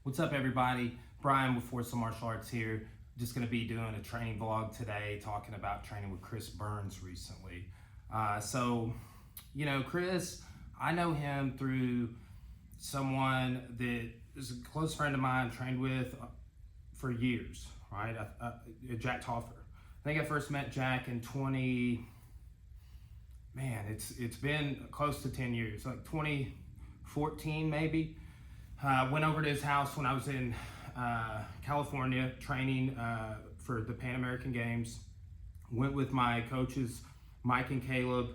What's up, everybody? Brian with Força Martial Arts here. Just going to be doing a training vlog today, talking about training with Chris Burns recently. Chris, I know him through someone that is a close friend of mine, trained with for years, right? Jack Toffer. I think I first met Jack in it's been close to 10 years, like 2014 maybe. Went over to his house when I was in California training for the Pan American Games. Went with my coaches, Mike and Caleb,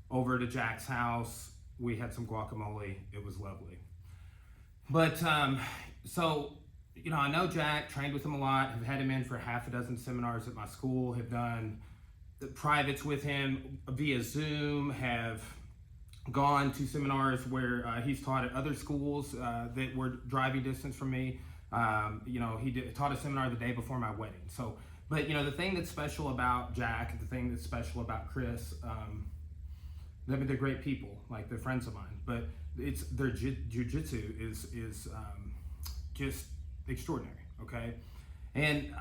over to Jack's house. We had some guacamole. It was lovely. But I know Jack, trained with him a lot. Have had him in for half a dozen seminars at my school. Have done the privates with him via Zoom. Have gone to seminars where he's taught at other schools that were driving distance from me. Taught a seminar the day before my wedding. The thing that's special about Jack, the thing that's special about Chris, they're great people, like they're friends of mine, but it's their jiu-jitsu is just extraordinary, okay? And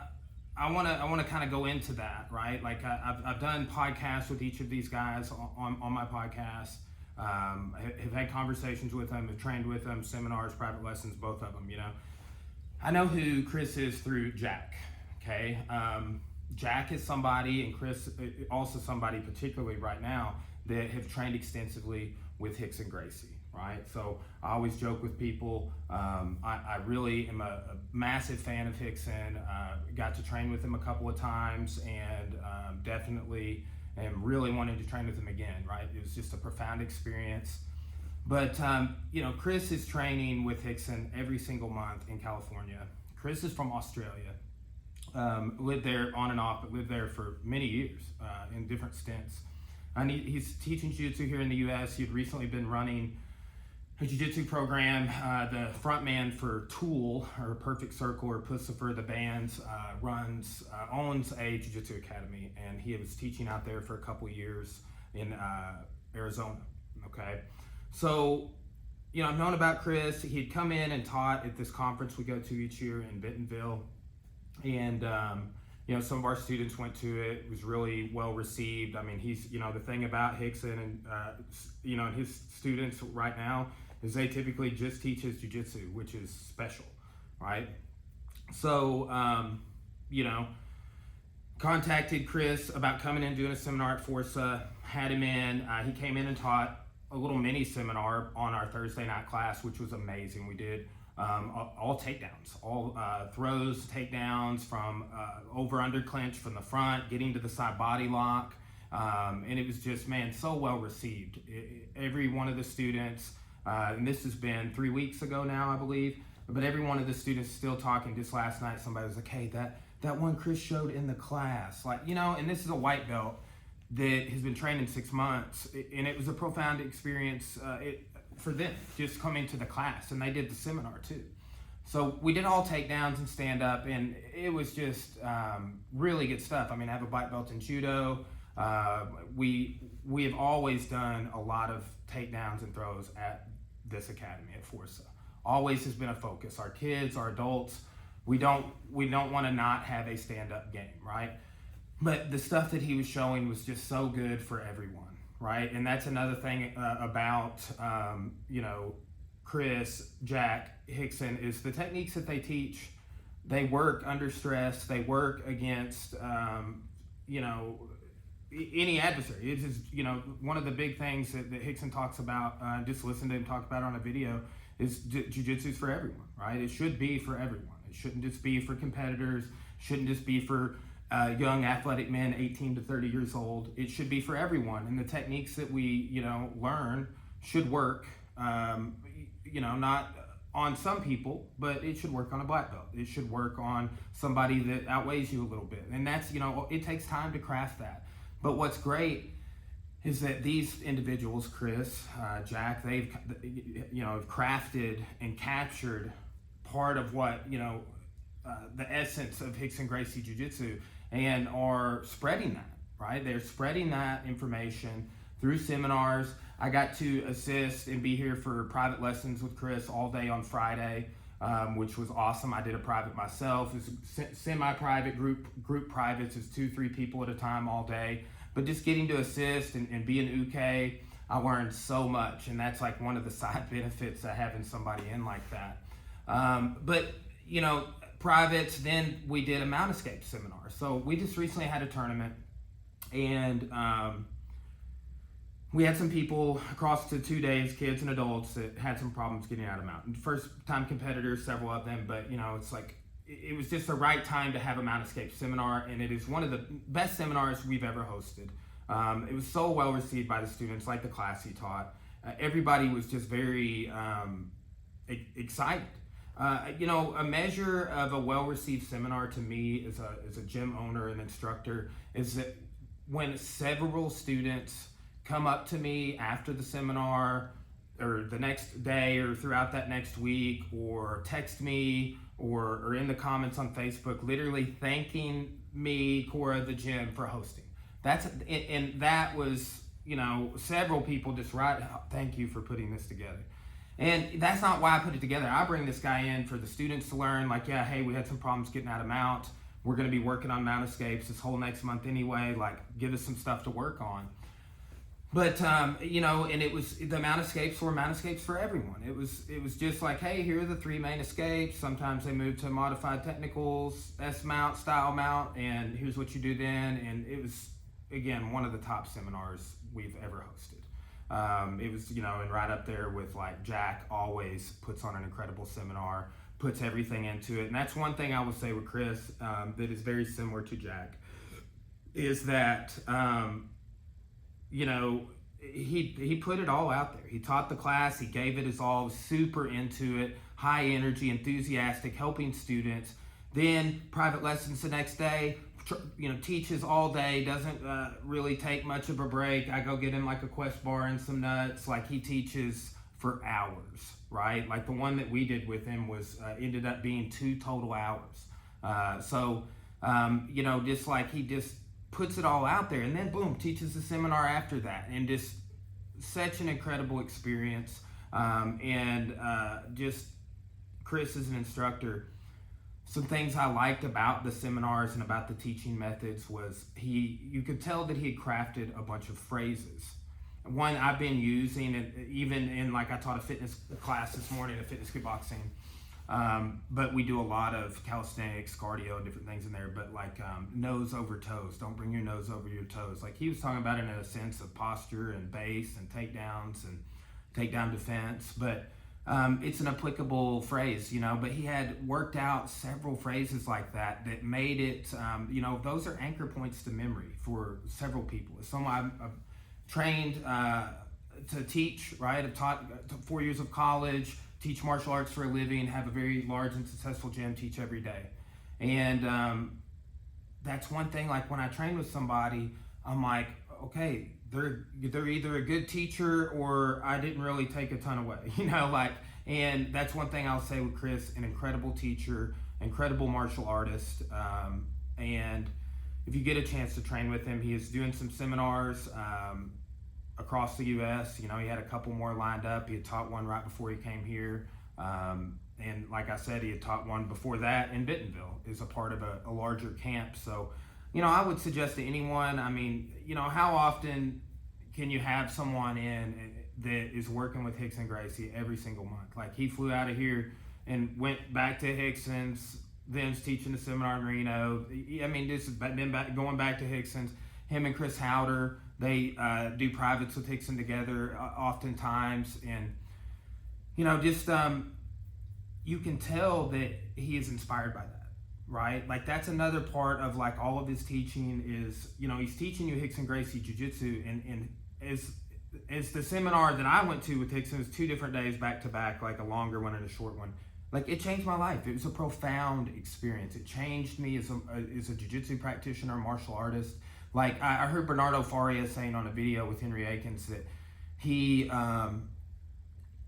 I want to kind of go into that, right? Like I've done podcasts with each of these guys on my podcast. Have had conversations with them, have trained with them, seminars, private lessons, both of them, I know who Chris is through Jack, okay? Jack is somebody, and Chris also somebody particularly right now, that have trained extensively with Rickson Gracie, right? So I always joke with people, I really am a massive fan of Rickson. Got to train with him a couple of times, and definitely am really wanting to train with him again, right? It was just a profound experience. But, Chris is training with Rickson every single month in California. Chris is from Australia. Lived there on and off, but lived there for many years in different stints. And he's teaching jiu-jitsu here in the U.S. He had recently been running a jiu-jitsu program. The frontman for Tool, or Perfect Circle, or Pussifer, the band, owns a jiu-jitsu academy, and he was teaching out there for a couple years in Arizona, okay? So, I've known about Chris. He'd come in and taught at this conference we go to each year in Bentonville, and some of our students went to it. It was really well received. I mean, he's, the thing about Rickson and his students right now is they typically just teach his jiu-jitsu, which is special, right? So, contacted Chris about coming in and doing a seminar at Força, had him in. He came in and taught a little mini seminar on our Thursday night class, which was amazing. We did all takedowns, all throws, takedowns from over-under clinch from the front, getting to the side body lock. And it was just, so well received. Every one of the students, and this has been 3 weeks ago now, I believe, but every one of the students still talking. Just last night, somebody was like, hey, that one Chris showed in the class, and this is a white belt that has been trained in 6 months, and it was a profound experience for them, just coming to the class, and they did the seminar too. So we did all takedowns and stand up, and it was just really good stuff. I mean, I have a black belt in judo. We have always done a lot of takedowns and throws at this academy at Força. Always has been a focus. Our kids, our adults, we don't want to not have a stand-up game, right? But the stuff that he was showing was just so good for everyone, right? And that's another thing about, Chris, Jack, Rickson, is the techniques that they teach. They work under stress. They work against, any adversary. It's just, one of the big things that Rickson talks about, just listen to him talk about on a video, is jiu-jitsu is for everyone, right? It should be for everyone. It shouldn't just be for competitors. Shouldn't just be for young athletic men 18 to 30 years old. It should be for everyone, and the techniques that we learn should work not on some people, but it should work on a black belt. It should work on somebody that outweighs you a little bit, and that's it takes time to craft that. But what's great is that these individuals, Chris, Jack, they've have crafted and captured part of what the essence of Rickson Gracie Jiu-Jitsu, and are spreading that, right? They're spreading that information through seminars. I got to assist and be here for private lessons with Chris all day on Friday. which was awesome. I did a private myself. It's semi-private, group privates is 2-3 people at a time all day. But just getting to assist and be an UK, I learned so much, and that's like one of the side benefits of having somebody in like that. But you know, privates, then we did a mount escape seminar. So we just recently had a tournament, and we had some people across the 2 days, kids and adults, that had some problems getting out of mountain. First time competitors, several of them, but you know, it's like, it was just the right time to have a mount escape seminar, and it is one of the best seminars we've ever hosted. It was so well received by the students, like the class he taught. Everybody was just very excited. You know, a measure of a well-received seminar to me as a gym owner and instructor is that when several students come up to me after the seminar or the next day or throughout that next week, or text me or in the comments on Facebook, literally thanking me, Cora, the gym, for hosting. And that was, you know, several people just write, oh, thank you for putting this together. And that's not why I put it together. I bring this guy in for the students to learn, like, yeah, hey, we had some problems getting out of mount. We're going to be working on mount escapes this whole next month anyway. Like, give us some stuff to work on. But, you know, and it was, the mount escapes were mount escapes for everyone. It was just like, hey, here are the 3 main escapes. Sometimes they move to modified technicals, S mount, style mount, and here's what you do then. And it was, again, one of the top seminars we've ever hosted. It was, you know, and right up there with like Jack always puts on an incredible seminar, puts everything into it. And that's one thing I will say with Chris that is very similar to Jack, is that, you know, he put it all out there. He taught the class, he gave it his all, super into it, high energy, enthusiastic, helping students. Then private lessons the next day, you know, teaches all day, doesn't really take much of a break. I go get him like a Quest bar and some nuts. Like, he teaches for hours, right? Like the one that we did with him was ended up being 2 total hours. You know, just like he just puts it all out there, and then boom, teaches the seminar after that, and just such an incredible experience. Just Chris as an instructor, some things I liked about the seminars and about the teaching methods was you could tell that he had crafted a bunch of phrases. One I've been using, and even in, like, I taught a fitness class this morning, a fitness kickboxing, but we do a lot of calisthenics, cardio, and different things in there, but like nose over toes, don't bring your nose over your toes. Like, he was talking about it in a sense of posture and base and takedowns and takedown defense, but it's an applicable phrase, you know, but he had worked out several phrases like that made it, you know, those are anchor points to memory for several people. As someone I've trained to teach, right? I've taught 4 years of college, teach martial arts for a living, have a very large and successful gym, teach every day. And that's one thing, like when I train with somebody, I'm like, okay, they're either a good teacher or I didn't really take a ton away, you know, like, and that's one thing I'll say with Chris, an incredible teacher, incredible martial artist. And if you get a chance to train with him, he is doing some seminars across the U.S. You know, he had a couple more lined up. He had taught one right before he came here. And like I said, he had taught one before that in Bentonville, is a part of a larger camp. So, you know, I would suggest to anyone, I mean, you know, how often can you have someone in that is working with Rickson Gracie every single month? Like, he flew out of here and went back to Rickson's, then's teaching the seminar in Reno. I mean, this has been going back to Rickson's. Him and Chris Howder, they do privates with Rickson together oftentimes. And, you know, just you can tell that he is inspired by that, right? Like, that's another part of like all of his teaching is, you know, he's teaching you Rickson Gracie Jiu-Jitsu, and as the seminar that I went to with Rickson was 2 different days back to back, like a longer one and a short one. Like, it changed my life. It was a profound experience. It changed me as a jiu-jitsu practitioner, martial artist. Like, I heard Bernardo Faria saying on a video with Henry Akins that he,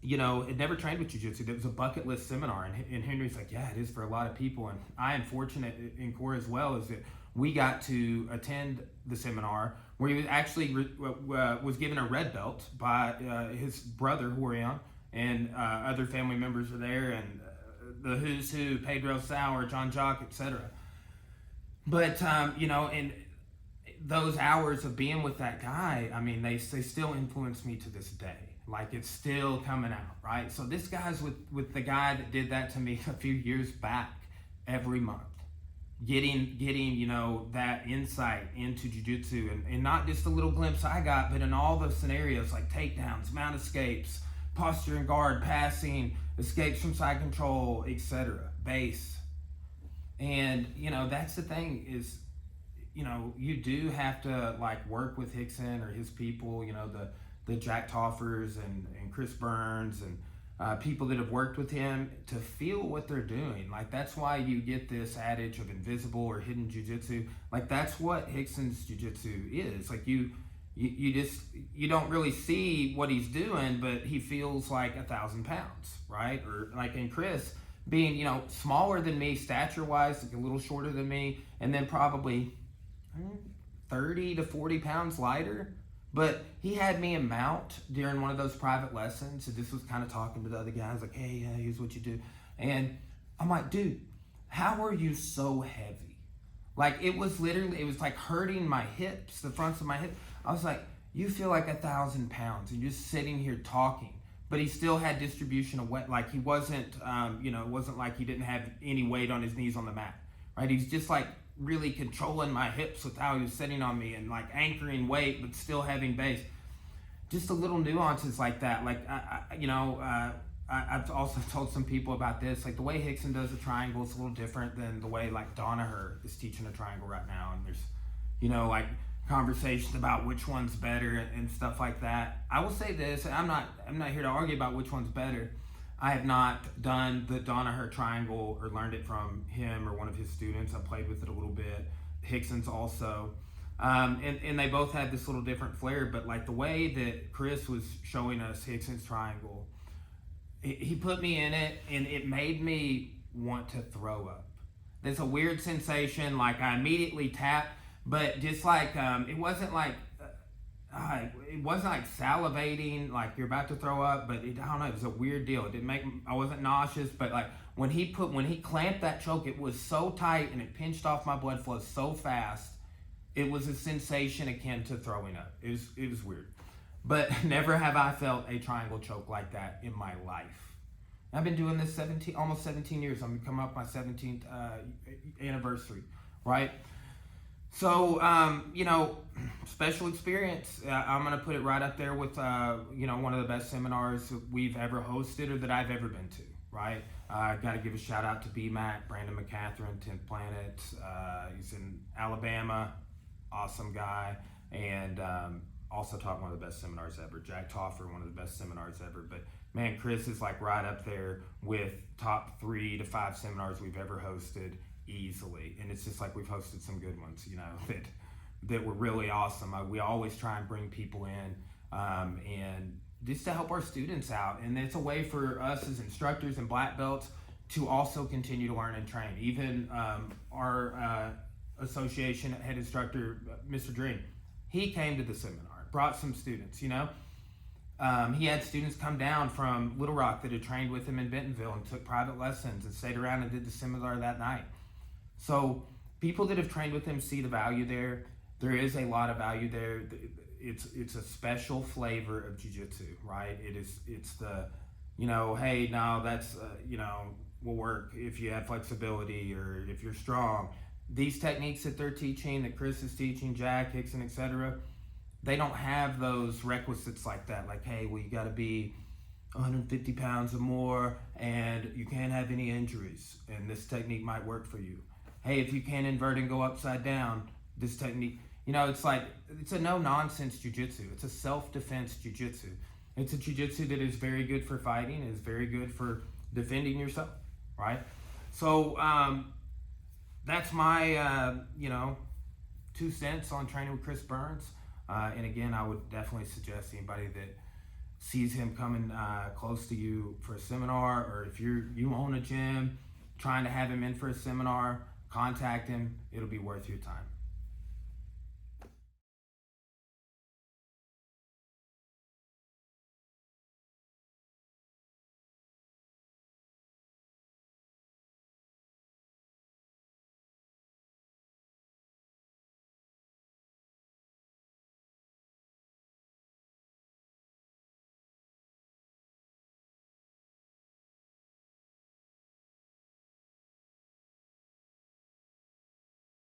you know, had never trained with jiu-jitsu. That was a bucket list seminar. And Henry's like, yeah, it is for a lot of people. And I am fortunate in Cora as well, is that we got to attend the seminar where he was actually was given a red belt by his brother, Horion, and other family members are there, and the who's who, Pedro Sauer, John Jock, etc. But in those hours of being with that guy, I mean, they still influence me to this day. Like, it's still coming out, right? So this guy's with the guy that did that to me a few years back, every month, getting that insight into jiu-jitsu, and not just a little glimpse I got, but in all those scenarios like takedowns, mount escapes, posture and guard, passing, escapes from side control, etc., base. And that's the thing is, you do have to like work with Rickson or his people, the Jack Toffers and Chris Burns and people that have worked with him, to feel what they're doing. Like, that's why you get this adage of invisible or hidden jiu-jitsu. Like, that's what Rickson's jiu-jitsu is. Like, you don't really see what he's doing, but he feels like 1,000 pounds, right? Or like in Chris being, smaller than me stature wise, like a little shorter than me, and then probably 30 to 40 pounds lighter. But he had me in mount during one of those private lessons, and this was kind of talking to the other guys, like, hey, yeah, here's what you do. And I'm like, dude, how are you so heavy? Like, it was like hurting my hips, the fronts of my hips. I was like, you feel like 1,000 pounds, and you're just sitting here talking. But he still had distribution of weight. Like, he wasn't, it wasn't like he didn't have any weight on his knees on the mat, right? He's just like really controlling my hips with how he was sitting on me, and like anchoring weight, but still having base. Just a little nuances like that. Like, I've also told some people about this. Like, the way Rickson does a triangle is a little different than the way like Donaher is teaching a triangle right now. And there's, like conversations about which one's better and stuff like that. I will say this: I'm not here to argue about which one's better. I have not done the Donaher triangle or learned it from him or one of his students. I played with it a little bit. Rickson's also. And they both had this little different flair, but like the way that Chris was showing us Rickson's triangle, he put me in it, and it made me want to throw up. There's a weird sensation, like I immediately tapped, but just like, it wasn't like salivating, like you're about to throw up, but I don't know, it was a weird deal. It didn't I wasn't nauseous, but like when he clamped that choke, it was so tight and it pinched off my blood flow so fast. It was a sensation akin to throwing up. It was weird. But never have I felt a triangle choke like that in my life. I've been doing this almost 17 years. I'm coming up my 17th anniversary, right? So, special experience. I'm going to put it right up there with, one of the best seminars we've ever hosted or that I've ever been to, right? I've got to give a shout out to BMAC, Brandon McCatherine, 10th Planet. He's in Alabama, awesome guy. And also taught one of the best seminars ever. Jack Toffer, one of the best seminars ever. But man, Chris is like right up there with top 3 to 5 seminars we've ever hosted easily. And it's just like we've hosted some good ones, that were really awesome. We always try and bring people in and just to help our students out. And it's a way for us as instructors and black belts to also continue to learn and train. Even our association head instructor, Mr. Dream, he came to the seminar, brought some students, He had students come down from Little Rock that had trained with him in Bentonville and took private lessons and stayed around and did the seminar that night. So people that have trained with him see the value there. There is a lot of value there. It's a special flavor of jiu-jitsu, right? It's the, hey, no, that's, will work if you have flexibility or if you're strong. These techniques that they're teaching, that Chris is teaching, Jack, Rickson, etc., they don't have those requisites like that. Like, hey, well, you got to be 150 pounds or more, and you can't have any injuries, and this technique might work for you. Hey, if you can't invert and go upside down, this technique, it's like, it's a no-nonsense jiu-jitsu. It's a self-defense jiu-jitsu. It's a jiu-jitsu that is very good for fighting, is very good for defending yourself, right? So, that's my, 2 cents on training with Chris Burns. And again, I would definitely suggest anybody that sees him coming close to you for a seminar, or if you own a gym, trying to have him in for a seminar, contact him. It'll be worth your time.